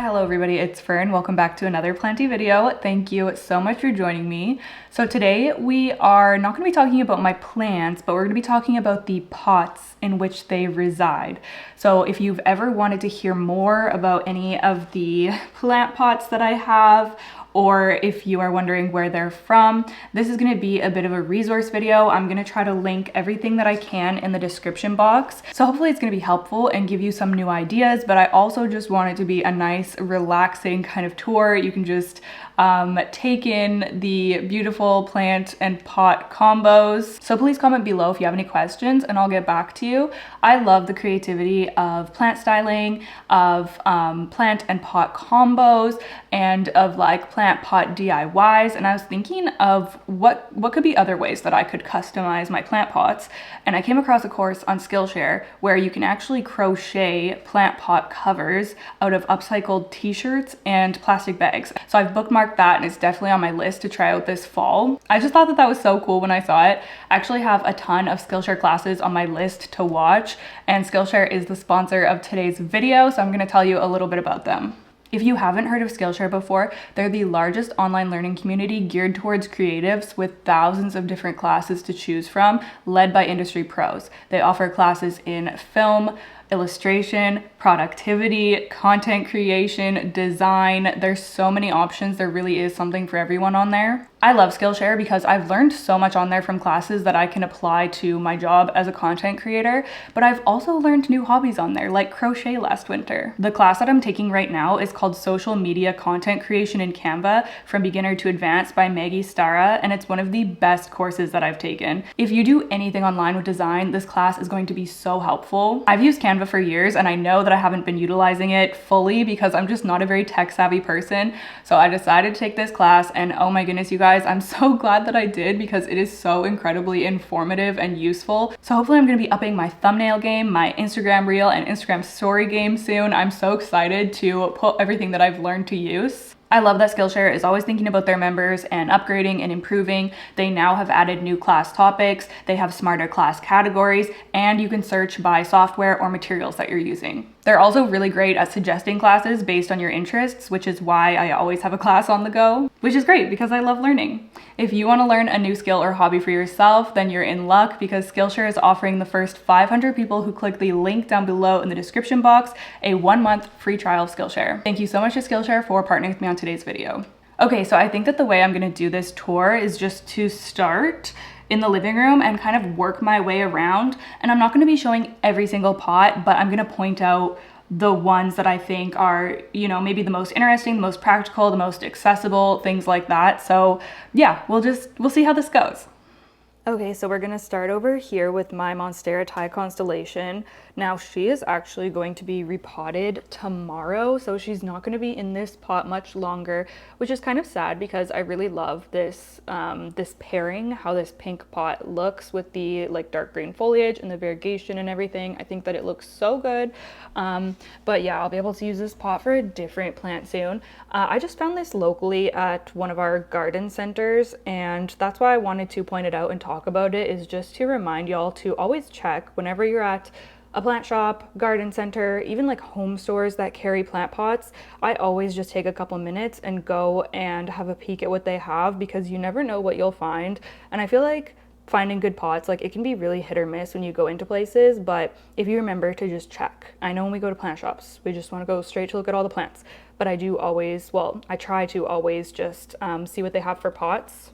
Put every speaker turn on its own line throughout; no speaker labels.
Hello everybody, it's Fern. Welcome back to another Planty video. Thank you so much for joining me. So today we are not going to be talking about my plants, but we're going to be talking about the pots in which they reside. So if you've ever wanted to hear more about any of the plant pots that I have, or if you are wondering where they're from, this is going to be a bit of a resource video. I'm going to try to link everything that I can in the description box. So hopefully it's going to be helpful and give you some new ideas, but I also just want it to be a nice, relaxing kind of tour. You can just take in the beautiful plant and pot combos. So please comment below if you have any questions and I'll get back to you. I love the creativity of plant styling, of plant and pot combos, and of like plant pot DIYs. And I was thinking of what could be other ways that I could customize my plant pots. And I came across a course on Skillshare where you can actually crochet plant pot covers out of upcycled t-shirts and plastic bags. So I've bookmarked that and it's definitely on my list to try out this fall. I just thought that that was so cool when I saw it. I actually have a ton of Skillshare classes on my list to watch, and Skillshare is the sponsor of today's video, so I'm going to tell you a little bit about them. If you haven't heard of Skillshare before, they're the largest online learning community geared towards creatives with thousands of different classes to choose from, led by industry pros. They offer classes in film, illustration, productivity, content creation, design. There's so many options. There really is something for everyone on there. I love Skillshare because I've learned so much on there from classes that I can apply to my job as a content creator, but I've also learned new hobbies on there, like crochet last winter. The class that I'm taking right now is called Social Media Content Creation in Canva from Beginner to Advanced by Maggie Stara, and it's one of the best courses that I've taken. If you do anything online with design, this class is going to be so helpful. I've used Canva for years and I know that I haven't been utilizing it fully because I'm just not a very tech savvy person. So I decided to take this class, and oh my goodness, you guys, I'm so glad that I did because it is so incredibly informative and useful. So hopefully I'm going to be upping my thumbnail game, my Instagram reel and Instagram story game soon. I'm so excited to put everything that I've learned to use. I love that Skillshare is always thinking about their members and upgrading and improving. They now have added new class topics, they have smarter class categories, and you can search by software or materials that you're using. They're also really great at suggesting classes based on your interests, which is why I always have a class on the go, which is great because I love learning. If you want to learn a new skill or hobby for yourself, then you're in luck because Skillshare is offering the first 500 people who click the link down below in the description box a 1-month free trial of Skillshare. Thank you so much to Skillshare for partnering with me on today's video. Okay, so I think that the way I'm going to do this tour is just to start in the living room and kind of work my way around. And I'm not going to be showing every single pot, but I'm going to point out the ones that I think are, you know, maybe the most interesting, the most practical, the most accessible, things like that. So yeah, we'll see how this goes. Okay, so we're gonna start over here with my Monstera Thai constellation. Now she is actually going to be repotted tomorrow, so she's not gonna be in this pot much longer, which is kind of sad because I really love this this pairing, how this pink pot looks with the like dark green foliage and the variegation and everything. I think that it looks so good. But yeah, I'll be able to use this pot for a different plant soon. I just found this locally at one of our garden centers, and that's why I wanted to point it out and talk about it, is just to remind y'all to always check whenever you're at a plant shop, garden center, even like home stores that carry plant pots. I always just take a couple minutes and go and have a peek at what they have because you never know what you'll find. And I feel like finding good pots, like it can be really hit or miss when you go into places, but if you remember to just check. I know when we go to plant shops, we just want to go straight to look at all the plants, but I do always, well, I try to always just see what they have for pots.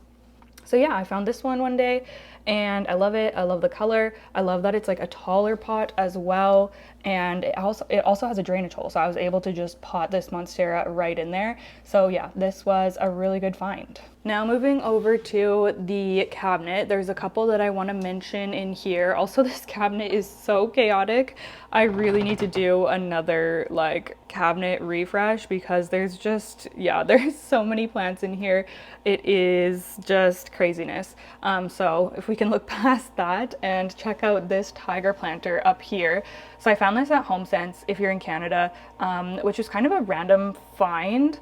So yeah, I found this one day and I love it. I love the color. I love that it's like a taller pot as well. And it also has a drainage hole. So I was able to just pot this Monstera right in there. So yeah, this was a really good find. Now moving over to the cabinet, there's a couple that I want to mention in here. Also, this cabinet is so chaotic. I really need to do another like cabinet refresh because there's just, yeah, there's so many plants in here. It is just craziness. So if we can look past that and check out this tiger planter up here. So I found this at HomeSense if you're in Canada, which is kind of a random find.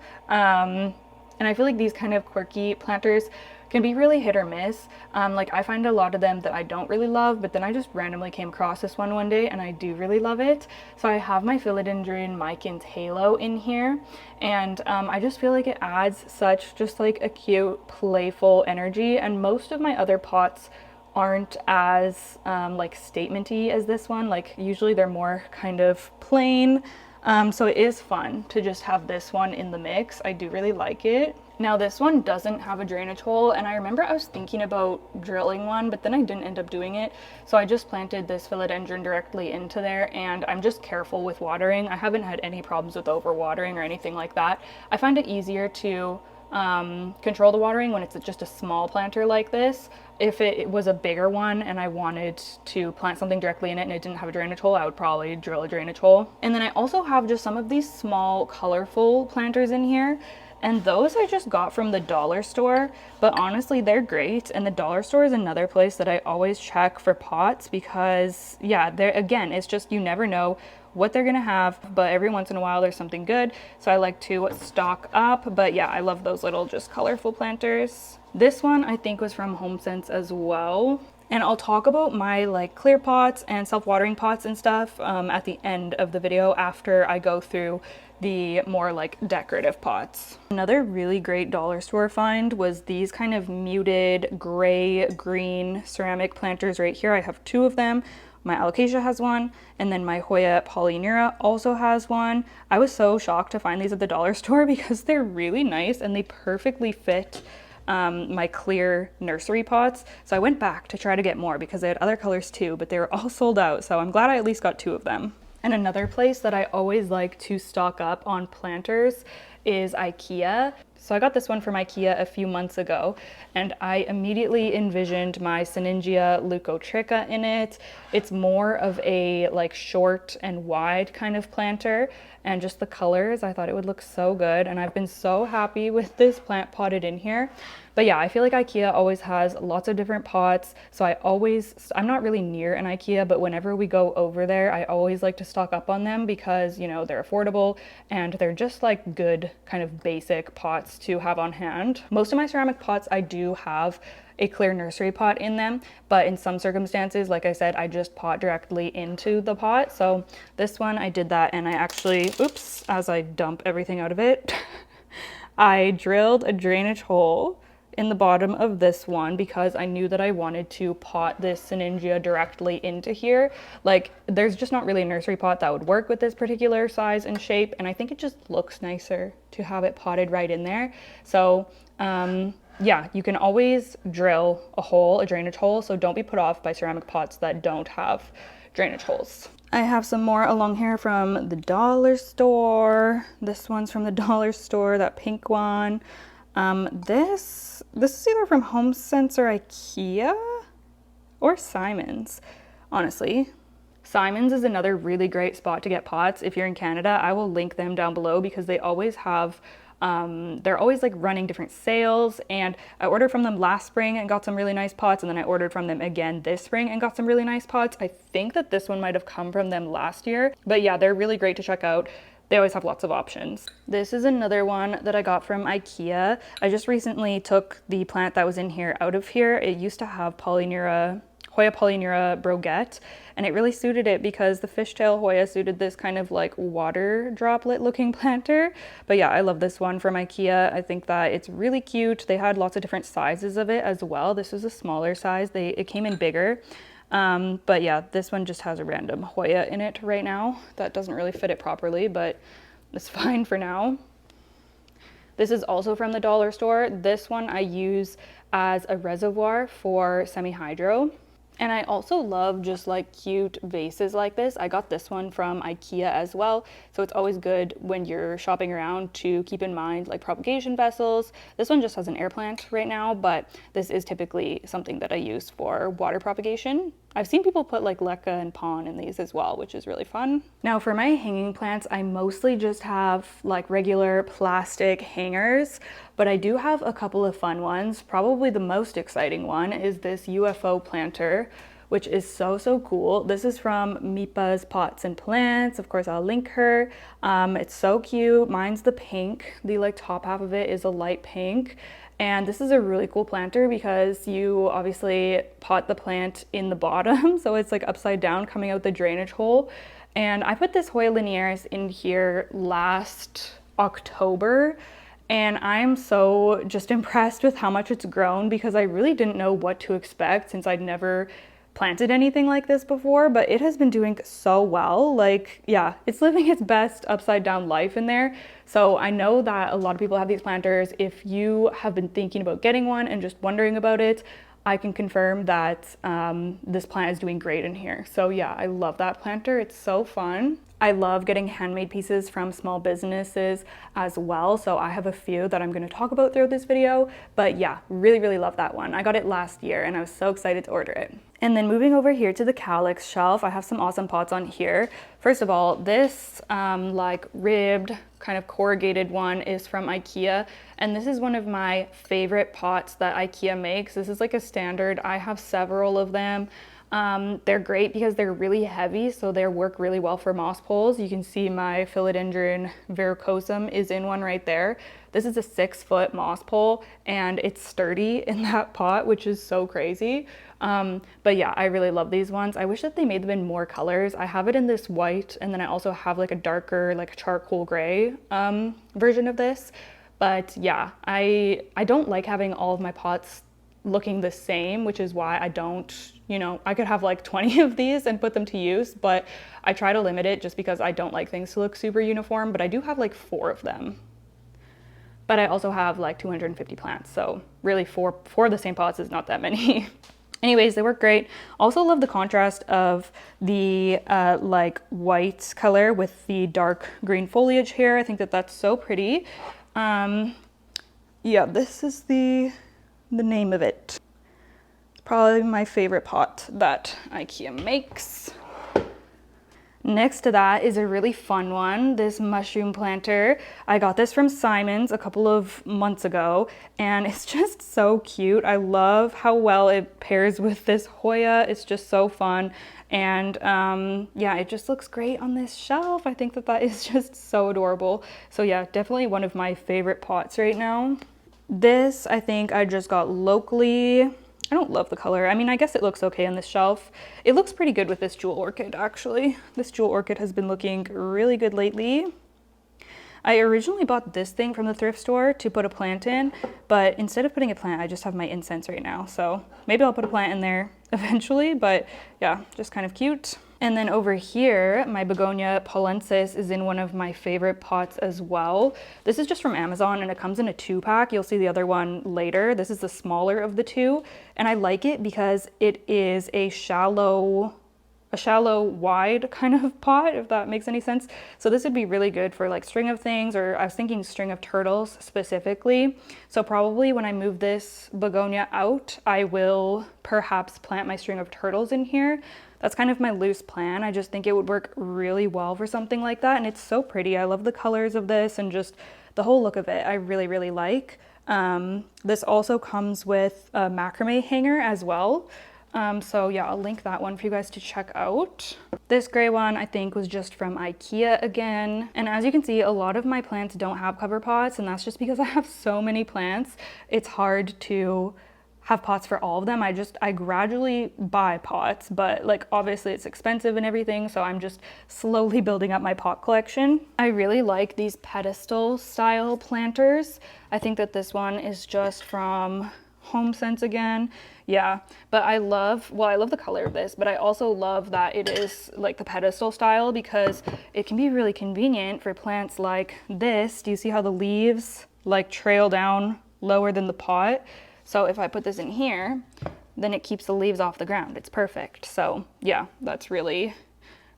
And I feel like these kind of quirky planters can be really hit or miss. Like I find a lot of them that I don't really love, but then I just randomly came across this one day and I do really love it. So I have my philodendron Myken's Halo in here, and I just feel like it adds such just like a cute, playful energy, and most of my other pots aren't as like statement-y as this one. Like usually they're more kind of plain. So it is fun to just have this one in the mix. I do really like it. Now this one doesn't have a drainage hole, and I remember I was thinking about drilling one, but then I didn't end up doing it. So I just planted this philodendron directly into there, and I'm just careful with watering. I haven't had any problems with overwatering or anything like that. I find it easier to control the watering when it's just a small planter like this. If it was a bigger one and I wanted to plant something directly in it and it didn't have a drainage hole, I would probably drill a drainage hole. And then I also have just some of these small colorful planters in here, and those I just got from the dollar store, but honestly they're great. And the dollar store is another place that I always check for pots because yeah, there again, it's just you never know what they're gonna have, but every once in a while there's something good, so I like to stock up. But yeah, I love those little just colorful planters. This one I think was from HomeSense as well. And I'll talk about my like clear pots and self-watering pots and stuff at the end of the video after I go through the more like decorative pots. Another really great dollar store find was these kind of muted gray green ceramic planters right here. I have two of them. My alocasia has one, and then my Hoya polyneura also has one. I was so shocked to find these at the dollar store because they're really nice and they perfectly fit my clear nursery pots. So I went back to try to get more because they had other colors too, but they were all sold out. So I'm glad I at least got two of them. And another place that I always like to stock up on planters is Ikea. So I got this one from Ikea a few months ago, and I immediately envisioned my Sinningia leucotricha in it. It's more of a like short and wide kind of planter, and just the colors, I thought it would look so good, and I've been so happy with this plant potted in here. But yeah, I feel like Ikea always has lots of different pots, so I'm not really near an Ikea, but whenever we go over there, I always like to stock up on them because, you know, they're affordable and they're just like good kind of basic pots to have on hand. Most of my ceramic pots, I do have a clear nursery pot in them, but in some circumstances, like I said, I just pot directly into the pot. So this one I did that, and I actually, oops, as I dump everything out of it, I drilled a drainage hole in the bottom of this one because I knew that I wanted to pot this Sinningia directly into here. Like there's just not really a nursery pot that would work with this particular size and shape, and I think it just looks nicer to have it potted right in there. So yeah, you can always drill a drainage hole, so don't be put off by ceramic pots that don't have drainage holes. I have some more along here from the dollar store. This one's from the dollar store, that pink one. This is either from HomeSense or Ikea or Simons, honestly. Simons is another really great spot to get pots. If you're in Canada, I will link them down below because they always have they're always like running different sales, and I ordered from them last spring and got some really nice pots, and then I ordered from them again this spring and got some really nice pots. I think that this one might have come from them last year, but yeah, they're really great to check out. They always have lots of options. This is another one that I got from Ikea. I just recently took the plant that was in here out of here. It used to have Hoya polyneura broguette, and it really suited it because the fishtail Hoya suited this kind of like water droplet looking planter. But yeah, I love this one from Ikea. I think that it's really cute. They had lots of different sizes of it as well. This was a smaller size. It came in bigger. But yeah, this one just has a random Hoya in it right now. That doesn't really fit it properly, but it's fine for now. This is also from the dollar store. This one I use as a reservoir for semi-hydro. And I also love just like cute vases like this. I got this one from Ikea as well. So it's always good when you're shopping around to keep in mind like propagation vessels. This one just has an air plant right now, but this is typically something that I use for water propagation. I've seen people put like leca and pon in these as well, which is really fun. Now for my hanging plants, I mostly just have like regular plastic hangers, but I do have a couple of fun ones. Probably the most exciting one is this UFO planter which is so cool. This is from Mipa's Pots and Plants. Of course, I'll link her. It's so cute. Mine's the pink. The like top half of it is a light pink. And this is a really cool planter because you obviously pot the plant in the bottom, so it's like upside down coming out the drainage hole. And I put this Hoya linearis in here last October, and I'm so just impressed with how much it's grown because I really didn't know what to expect since I'd never planted anything like this before, but it has been doing so well. Like, yeah, it's living its best upside down life in there. So I know that a lot of people have these planters. If you have been thinking about getting one and just wondering about it, I can confirm that this plant is doing great in here. So yeah, I love that planter. It's so fun. I love getting handmade pieces from small businesses as well. So I have a few that I'm going to talk about throughout this video. But yeah, really love that one. I got it last year and I was so excited to order it. And then moving over here to the calyx shelf, I have some awesome pots on here. First of all, this like ribbed kind of corrugated one is from Ikea. And this is one of my favorite pots that Ikea makes. This is like a standard. I have several of them. They're great because they're really heavy, so they work really well for moss poles. You can see my philodendron verrucosum is in one right there. This is a 6-foot moss pole and it's sturdy in that pot, which is so crazy. But yeah, I really love these ones. I wish that they made them in more colors. I have it in this white, and then I also have like a darker, like charcoal gray version of this. But yeah, I don't like having all of my pots looking the same, which is why I don't, you know, I could have like 20 of these and put them to use, but I try to limit it just because I don't like things to look super uniform. But I do have like 4 of them. But I also have like 250 plants, so really four of the same pots is not that many. Anyways, they work great. Also love the contrast of the like white color with the dark green foliage here. I think that that's so pretty. Yeah, this is the name of it. It's probably my favorite pot that Ikea makes. Next to that is a really fun one, this mushroom planter. I got this from Simons a couple of months ago, and it's just so cute. I love how well it pairs with this Hoya. It's just so fun. And yeah, it just looks great on this shelf. I think that that is just so adorable. So yeah, definitely one of my favorite pots right now. This, I think I just got locally. I don't love the color. I mean, I guess it looks okay on this shelf. It looks pretty good with this jewel orchid, actually. This jewel orchid has been looking really good lately. I originally bought this thing from the thrift store to put a plant in, but instead of putting a plant, I just have my incense right now. So maybe I'll put a plant in there eventually, but yeah, just kind of cute. And then over here, my begonia polensis is in one of my favorite pots as well. This is just from Amazon and it comes in a 2-pack. You'll see the other one later. This is the smaller of the 2. And I like it because it is a shallow wide kind of pot, if that makes any sense. So this would be really good for like string of things, or I was thinking string of turtles specifically. So probably when I move this begonia out, I will perhaps plant my string of turtles in here. That's kind of my loose plan. I just think it would work really well for something like that. And it's so pretty. I love the colors of this and just the whole look of it. I really like. This also comes with a macrame hanger as well. So yeah, I'll link that one for you guys to check out. This gray one I think was just from Ikea again. And as you can see, a lot of my plants don't have cover pots, and that's just because I have so many plants. It's hard to have pots for all of them. I gradually buy pots, but like obviously it's expensive and everything, so I'm just slowly building up my pot collection. I really like these pedestal style planters. I think that this one is just from HomeSense again. Yeah, but I love the color of this, but I also love that it is like the pedestal style because it can be really convenient for plants like this. Do you see how the leaves like trail down lower than the pot? So if I put this in here, then it keeps the leaves off the ground. It's perfect. So yeah, that's really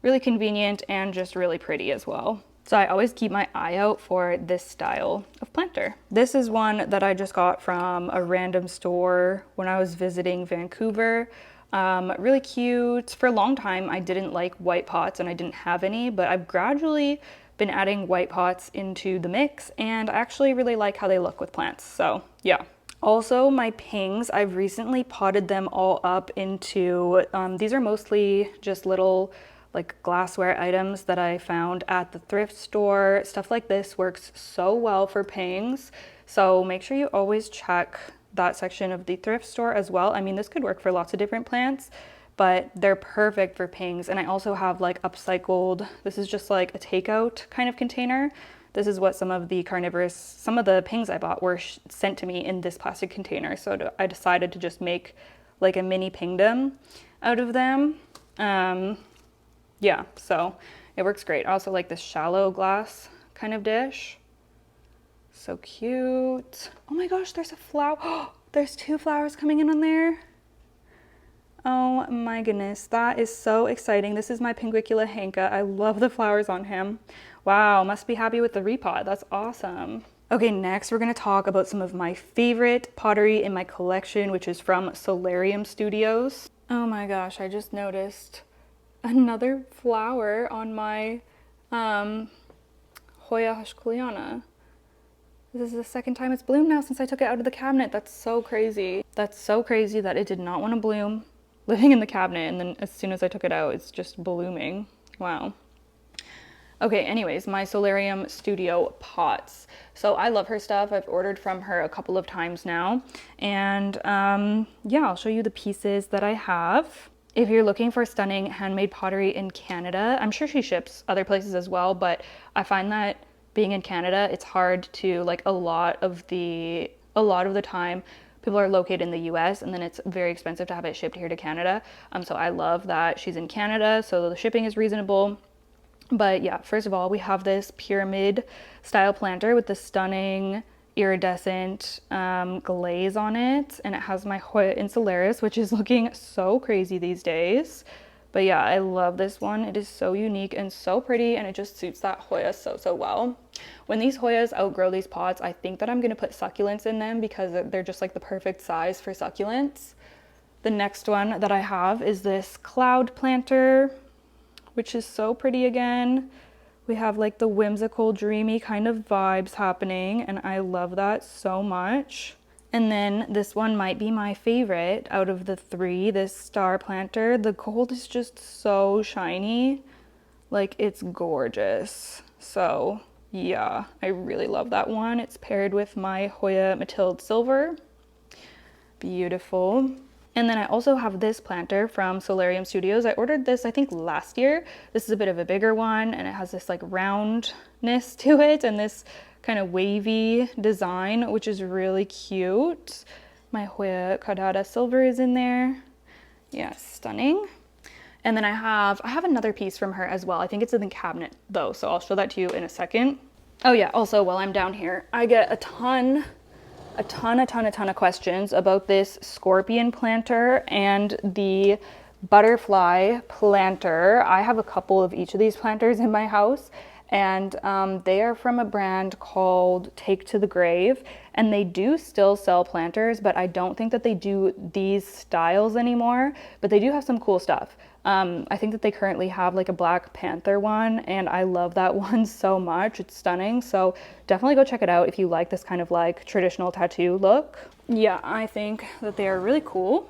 convenient and just really pretty as well. So I always keep my eye out for this style of planter. This is one that I just got from a random store when I was visiting Vancouver. Really cute. For a long time, I didn't like white pots and I didn't have any, but I've gradually been adding white pots into the mix and I actually really like how they look with plants. So yeah. Also, my pings, I've recently potted them all up into, these are mostly just little like glassware items that I found at the thrift store. Stuff like this works so well for pings. So make sure you always check that section of the thrift store as well. I mean, this could work for lots of different plants, but they're perfect for pings. And I also have like Upcycled. This is just like a takeout kind of container. This is what some of the pings I bought were sent to me in this plastic container. So I decided to just make like a mini pingdom out of them. Yeah, so it works great. I also like this shallow glass kind of dish. So cute. Oh my gosh, there's a flower. Oh, there's 2 flowers coming in on there. Oh my goodness, that is so exciting. This is my Pinguicula Hanka. I love the flowers on him. Wow, must be happy with the repot. That's awesome. Okay, next we're gonna talk about some of my favorite pottery in my collection, which is from Solarium Studios. Oh my gosh, I just noticed another flower on my Hoya Hushkuliana. This is the second time it's bloomed now since I took it out of the cabinet. That's so crazy. That's so crazy that it did not want to bloom living in the cabinet, and then as soon as I took it out, it's just blooming. Wow. Okay, anyways, my Solarium Studio pots. So I love her stuff. I've ordered from her a couple of times now. And yeah, I'll show you the pieces that I have. If you're looking for stunning handmade pottery in Canada, I'm sure she ships other places as well, but I find that being in Canada, it's hard to, like, a lot of the time people are located in the US, and then it's very expensive to have it shipped here to Canada. So I love that she's in Canada, so the shipping is reasonable. But yeah, first of all, we have this pyramid style planter with the stunning iridescent glaze on it, and it has my Hoya insularis, which is looking so crazy these days. But yeah, I love this one. It is so unique and so pretty, and it just suits that Hoya so well. When these Hoyas outgrow these pots, I think that I'm gonna put succulents in them because they're just like the perfect size for succulents. The next one that I have is this cloud planter, which is so pretty again. We have like the whimsical, dreamy kind of vibes happening, and I love that so much. And then this one might be my favorite out of the 3, this star planter. The gold is just so shiny. Like, it's gorgeous. So yeah, I really love that one. It's paired with my Hoya Mathilde Silver. Beautiful. And then I also have this planter from Solarium Studios. I ordered this, I think, last year. This is a bit of a bigger one, and it has this like roundness to it and this kind of wavy design, which is really cute. My Hoya Carrara Silver is in there. Yeah, stunning. And then I have another piece from her as well. I think it's in the cabinet though, so I'll show that to you in a second. Oh yeah, also while I'm down here, I get a ton of questions about this scorpion planter and the butterfly planter. I have a couple of each of these planters in my house, and they are from a brand called Take to the Grave, and they do still sell planters, but I don't think that they do these styles anymore, but they do have some cool stuff. I think that they currently have like a Black Panther one, and I love that one so much. It's stunning. So definitely go check it out if you like this kind of like traditional tattoo look. Yeah, I think that they are really cool.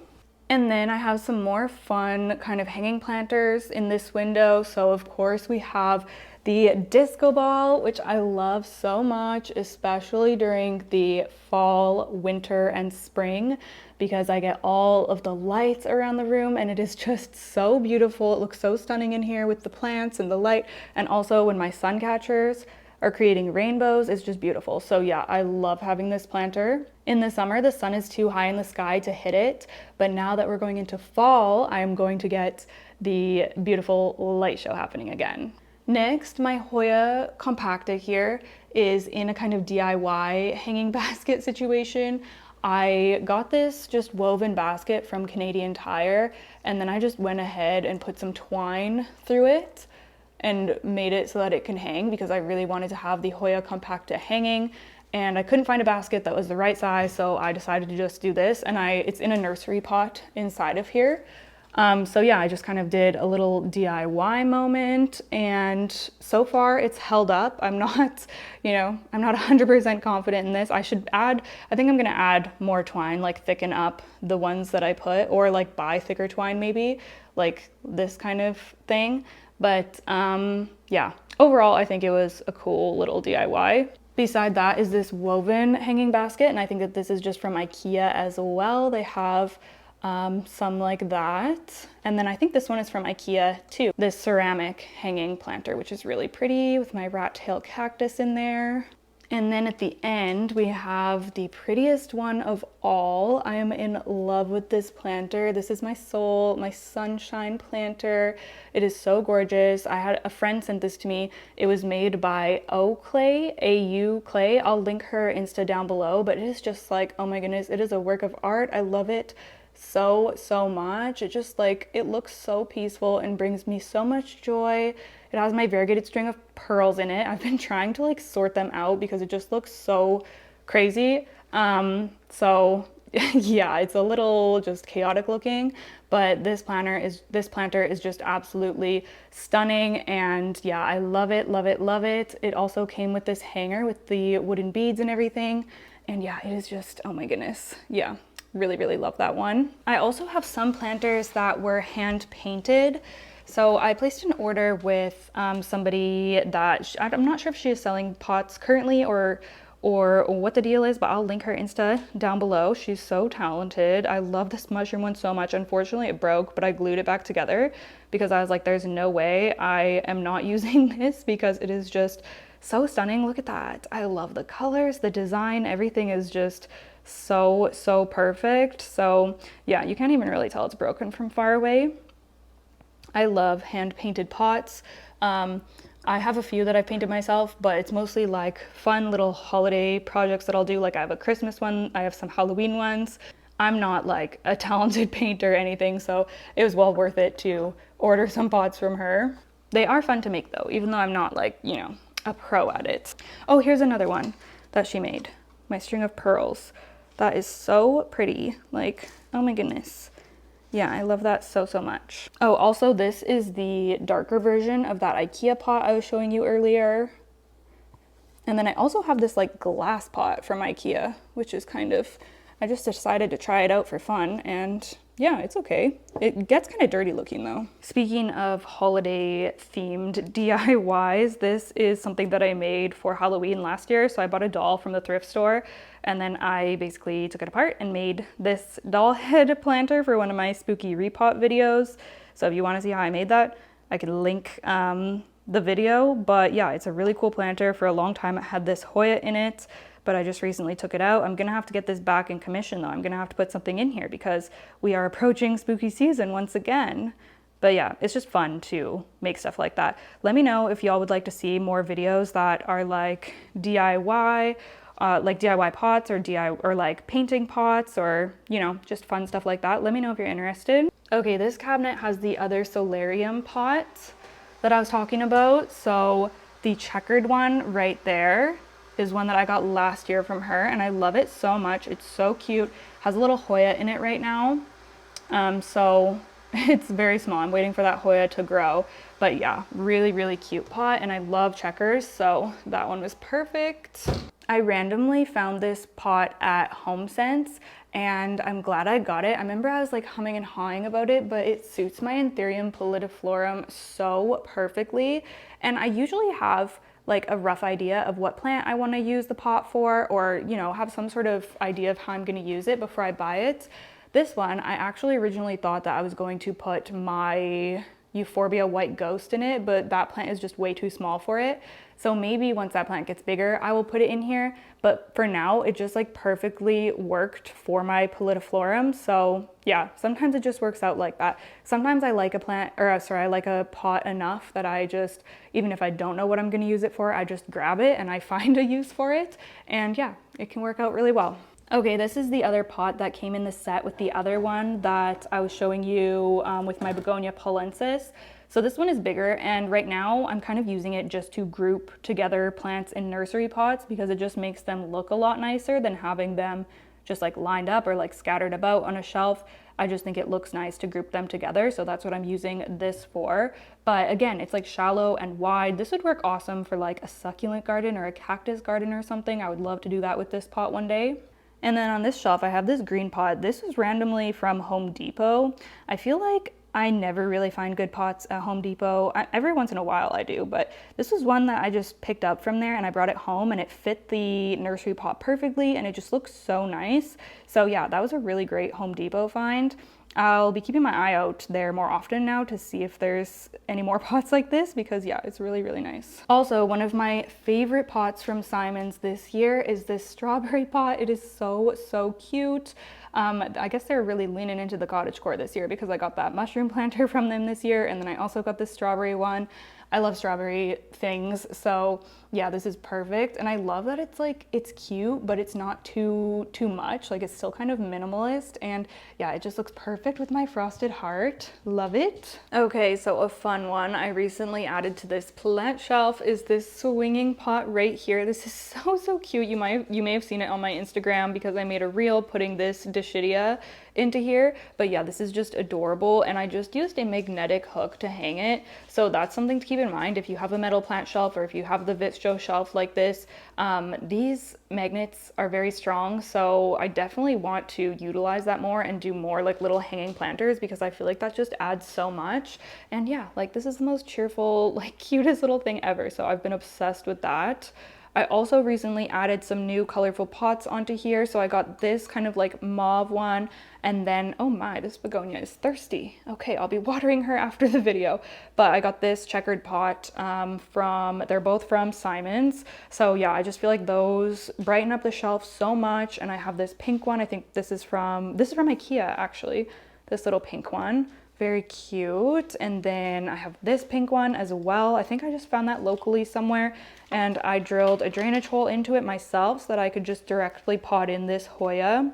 And then I have some more fun kind of hanging planters in this window. So of course we have the disco ball, which I love so much, especially during the fall, winter, and spring, because I get all of the lights around the room, and it is just so beautiful. It looks so stunning in here with the plants and the light, and also when my sun catchers are creating rainbows, it's just beautiful. So yeah, I love having this planter. In the summer, the sun is too high in the sky to hit it, but now that we're going into fall, I am going to get the beautiful light show happening again. Next, my Hoya Compacta here is in a kind of DIY hanging basket situation. I got this just woven basket from Canadian Tire, and then I just went ahead and put some twine through it and made it so that it can hang, because I really wanted to have the Hoya Compacta hanging, and I couldn't find a basket that was the right size, so I decided to just do this, and it's in a nursery pot inside of here. So yeah, I just kind of did a little DIY moment, and so far it's held up. I'm not, I'm not 100% confident in this. I think I'm gonna add more twine, like thicken up the ones that I put, or like buy thicker twine maybe, like this kind of thing. But yeah, overall I think it was a cool little DIY. Beside that is this woven hanging basket, and I think that this is just from Ikea as well. They have some like that. And then I think this one is from Ikea too. This ceramic hanging planter, which is really pretty with my rat tail cactus in there. And then at the end, we have the prettiest one of all. I am in love with this planter. This is my soul, my sunshine planter. It is so gorgeous. I had a friend sent this to me. It was made by Clay, AU Clay. I'll link her Insta down below, but it is just like, oh my goodness, it is a work of art. I love it so much. It just like, it looks so peaceful and brings me so much joy. It has my variegated string of pearls in it. I've been trying to like sort them out because it just looks so crazy. So yeah, it's a little just chaotic looking, but this planter is just absolutely stunning. And yeah, I love it, love it, love it. It also came with this hanger with the wooden beads and everything. And yeah, it is just, oh my goodness. Yeah. Really love that one. I also have some planters that were hand painted. So I placed an order with somebody that I'm not sure if she is selling pots currently or what the deal is, but I'll link her Insta down below. She's so talented. I love this mushroom one so much. Unfortunately it broke, but I glued it back together because I was like, there's no way I am not using this because it is just so stunning. Look at that. I love the colors, the design, everything is just so perfect. So yeah, you can't even really tell it's broken from far away. I love hand painted pots. I have a few that I've painted myself, but it's mostly like fun little holiday projects that I'll do. Like I have a Christmas one, I have some Halloween ones. I'm not like a talented painter or anything, so it was well worth it to order some pots from her. They are fun to make though, even though I'm not like, a pro at it. Oh, here's another one that she made. My string of pearls. That is so pretty. Like, oh my goodness. Yeah, I love that so much. Oh, also this is the darker version of that Ikea pot I was showing you earlier. And then I also have this like glass pot from Ikea, which is kind of, I just decided to try it out for fun, and yeah, it's okay. It gets kind of dirty looking though. Speaking of holiday themed DIYs, this is something that I made for Halloween last year. So I bought a doll from the thrift store, and then I basically took it apart and made this doll head planter for one of my spooky repot videos. So if you want to see how I made that, I can link the video. But yeah, it's a really cool planter. For a long time it had this Hoya in it, but I just recently took it out. I'm gonna have to get this back in commission though. I'm gonna have to put something in here because we are approaching spooky season once again. But yeah, it's just fun to make stuff like that. Let me know if y'all would like to see more videos that are like DIY, like DIY pots or like painting pots, or just fun stuff like that. Let me know if you're interested. Okay, this cabinet has the other solarium pot that I was talking about. So the checkered one right there is one that I got last year from her, and I love it so much. It's so cute. Has a little Hoya in it right now. So it's very small. I'm waiting for that Hoya to grow. But yeah, really cute pot, and I love checkers, so that one was perfect. I randomly found this pot at HomeSense, and I'm glad I got it. I remember I was like humming and hawing about it, but it suits my Anthurium pallidiflorum so perfectly. And I usually have like a rough idea of what plant I want to use the pot for, or have some sort of idea of how I'm going to use it before I buy it. This one, I actually originally thought that I was going to put my Euphorbia white ghost in it, but that plant is just way too small for it. So maybe once that plant gets bigger, I will put it in here. But for now, it just like perfectly worked for my pallidiflorum. So yeah, sometimes it just works out like that. Sometimes I like a plant, or sorry, I like a pot enough that I just, even if I don't know what I'm going to use it for, I just grab it and I find a use for it. And yeah, it can work out really well. Okay, this is the other pot that came in the set with the other one that I was showing you with my Begonia polensis. So this one is bigger, and right now I'm kind of using it just to group together plants in nursery pots because it just makes them look a lot nicer than having them just like lined up or like scattered about on a shelf. I just think it looks nice to group them together. So that's what I'm using this for. But again, it's like shallow and wide. This would work awesome for like a succulent garden or a cactus garden or something. I would love to do that with this pot one day. And then on this shelf, I have this green pot. This is randomly from Home Depot. I feel like I never really find good pots at Home Depot. Every once in a while I do, but this was one that I just picked up from there and I brought it home and it fit the nursery pot perfectly and it just looks so nice. So yeah, that was a really great Home Depot find. I'll be keeping my eye out there more often now to see if there's any more pots like this because yeah, it's really, really nice. Also, one of my favorite pots from Simons this year is this strawberry pot. It is so, so cute. I guess they're really leaning into the cottagecore this year because I got that mushroom planter from them this year and then I also got this strawberry one. I love strawberry things, so yeah, this is perfect. And I love that it's like, it's cute, but it's not too much. Like it's still kind of minimalist and yeah, it just looks perfect with my frosted heart. Love it. Okay, so a fun one I recently added to this plant shelf is this swinging pot right here. This is so, so cute. You may have seen it on my Instagram because I made a reel putting this Dischidia into here, but yeah, this is just adorable and I just used a magnetic hook to hang it. So that's something to keep in mind if you have a metal plant shelf or if you have the Vitcho shelf like this. These magnets are very strong, so I definitely want to utilize that more and do more like little hanging planters because I feel like that just adds so much. And yeah, like this is the most cheerful, like cutest little thing ever, so I've been obsessed with that. I also recently added some new colorful pots onto here. So I got this kind of like mauve one and then, oh my, this begonia is thirsty. Okay, I'll be watering her after the video. But I got this checkered pot they're both from Simons. So yeah, I just feel like those brighten up the shelf so much. And I have this pink one. I think this is from Ikea actually, this little pink one. Very cute. And then I have this pink one as well. I think I just found that locally somewhere and I drilled a drainage hole into it myself so that I could just directly pot in this Hoya.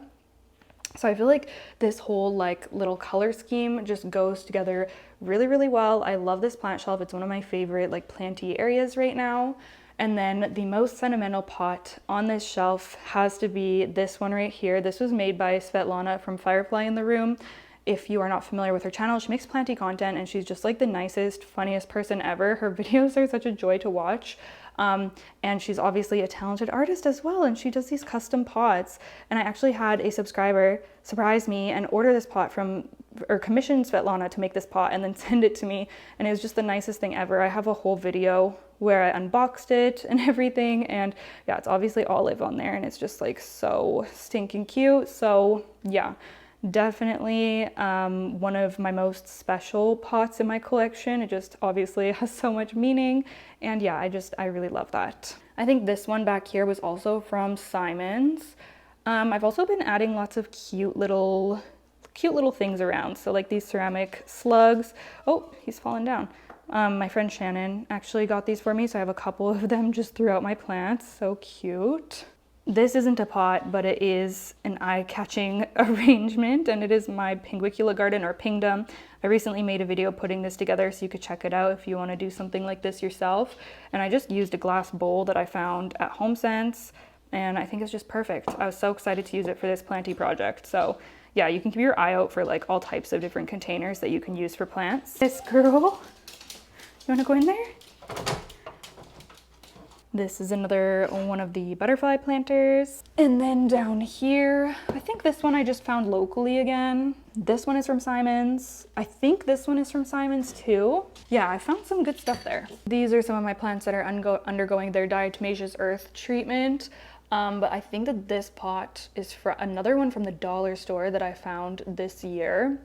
So I feel like this whole like little color scheme just goes together really, really well. I love this plant shelf. It's one of my favorite like planty areas right now. And then the most sentimental pot on this shelf has to be this one right here. This was made by Svetlana from Firefly in the Room. If you are not familiar with her channel, she makes planty content and she's just like the nicest, funniest person ever. Her videos are such a joy to watch. And she's obviously a talented artist as well, and she does these custom pots. And I actually had a subscriber surprise me and order this pot or commission Svetlana to make this pot and then send it to me. And it was just the nicest thing ever. I have a whole video where I unboxed it and everything. And yeah, it's obviously olive on there and it's just like so stinking cute. So yeah. Definitely one of my most special pots in my collection. It just obviously has so much meaning. And yeah, I really love that. I think this one back here was also from Simons. I've also been adding lots of cute little things around. So like these ceramic slugs. Oh, he's fallen down. My friend Shannon actually got these for me. So I have a couple of them just throughout my plants. So cute. This isn't a pot, but it is an eye-catching arrangement, and it is my Pinguicula garden or Pingdom. I recently made a video putting this together, so you could check it out if you want to do something like this yourself. And I just used a glass bowl that I found at HomeSense, and I think it's just perfect. I was so excited to use it for this planty project. So yeah, you can keep your eye out for like all types of different containers that you can use for plants. This girl, you want to go in there? This is another one of the butterfly planters. And then down here, I think this one I just found locally again. This one is from Simons. I think this one is from Simons too. Yeah, I found some good stuff there. These are some of my plants that are undergoing their diatomaceous earth treatment. But I think that this pot is for another one from the dollar store that I found this year.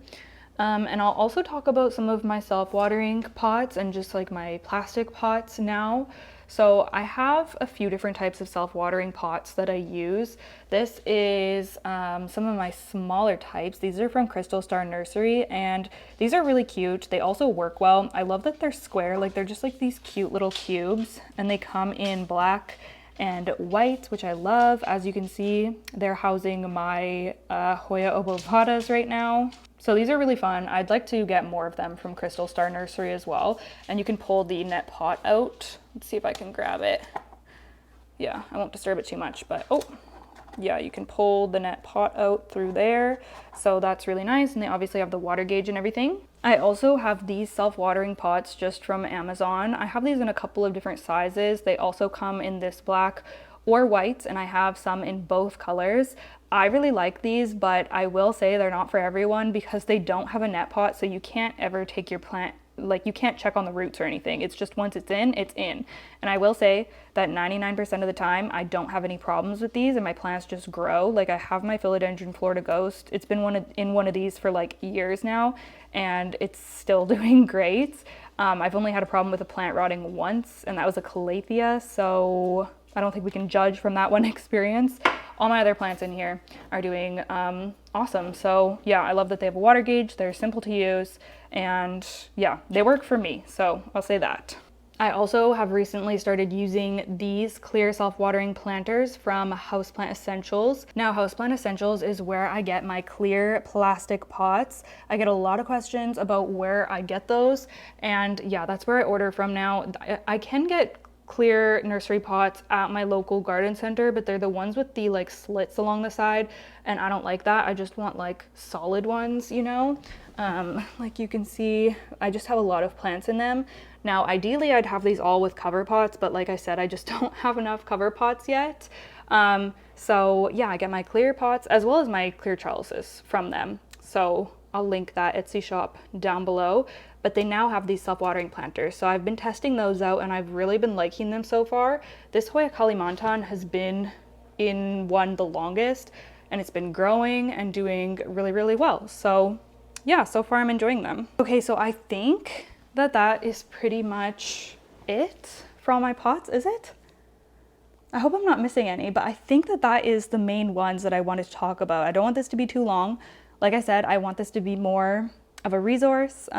And I'll also talk about some of my self-watering pots and just like my plastic pots now. So I have a few different types of self-watering pots that I use. This is some of my smaller types. These are from Crystal Star Nursery and these are really cute. They also work well. I love that they're square, like they're just like these cute little cubes and they come in black and white, which I love. As you can see, they're housing my Hoya obovatas right now. So these are really fun. I'd like to get more of them from Crystal Star Nursery as well. And you can pull the net pot out. Let's see if I can grab it. Yeah, I won't disturb it too much, but oh, yeah, you can pull the net pot out through there. So that's really nice. And they obviously have the water gauge and everything. I also have these self-watering pots just from Amazon. I have these in a couple of different sizes. They also come in this black or white, and I have some in both colors. I really like these, but I will say they're not for everyone because they don't have a net pot, so you can't ever take your plant, like you can't check on the roots or anything. It's just once it's in, it's in. And I will say that 99% of the time I don't have any problems with these and my plants just grow. Like I have my philodendron Florida Ghost. It's been in one of these for like years now and it's still doing great. I've only had a problem with a plant rotting once, and that was a calathea, so I don't think we can judge from that one experience. All my other plants in here are doing awesome. So yeah, I love that they have a water gauge. They're simple to use, and yeah, they work for me. So I'll say that. I also have recently started using these clear self-watering planters from Houseplant Essentials. Now, Houseplant Essentials is where I get my clear plastic pots. I get a lot of questions about where I get those, and yeah, that's where I order from now. I can get clear nursery pots at my local garden center, but they're the ones with the like slits along the side, and I don't like that. I just want like solid ones, you know? Like you can see, I just have a lot of plants in them. Now, ideally I'd have these all with cover pots, but like I said, I just don't have enough cover pots yet. So yeah, I get my clear pots as well as my clear trellises from them. So I'll link that Etsy shop down below, but they now have these self-watering planters. So I've been testing those out and I've really been liking them so far. This Hoya Kalimantan has been in one the longest, and it's been growing and doing really, really well. So yeah, so far I'm enjoying them. Okay, so I think that is pretty much it for all my pots, is it? I hope I'm not missing any, but I think that is the main ones that I wanted to talk about. I don't want this to be too long. Like I said, I want this to be more of a resource. You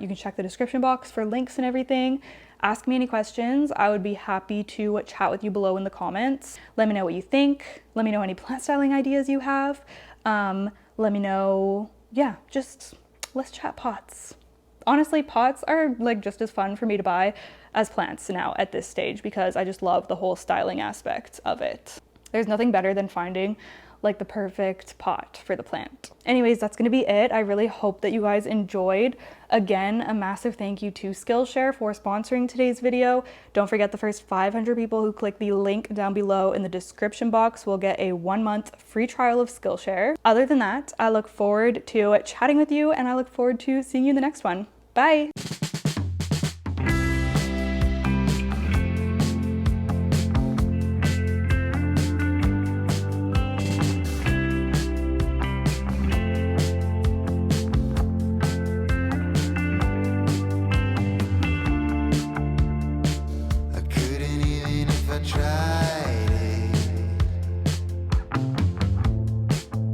can check the description box for links and everything. Ask me any questions. I would be happy to chat with you below in the comments. Let me know what you think. Let me know any plant styling ideas you have. Let me know, yeah, just let's chat pots. Honestly, pots are like just as fun for me to buy as plants now at this stage because I just love the whole styling aspect of it. There's nothing better than finding like the perfect pot for the plant. Anyways, that's gonna be it. I really hope that you guys enjoyed. Again, a massive thank you to Skillshare for sponsoring today's video. Don't forget the first 500 people who click the link down below in the description box will get a 1-month free trial of Skillshare. Other than that, I look forward to chatting with you and I look forward to seeing you in the next one. Bye.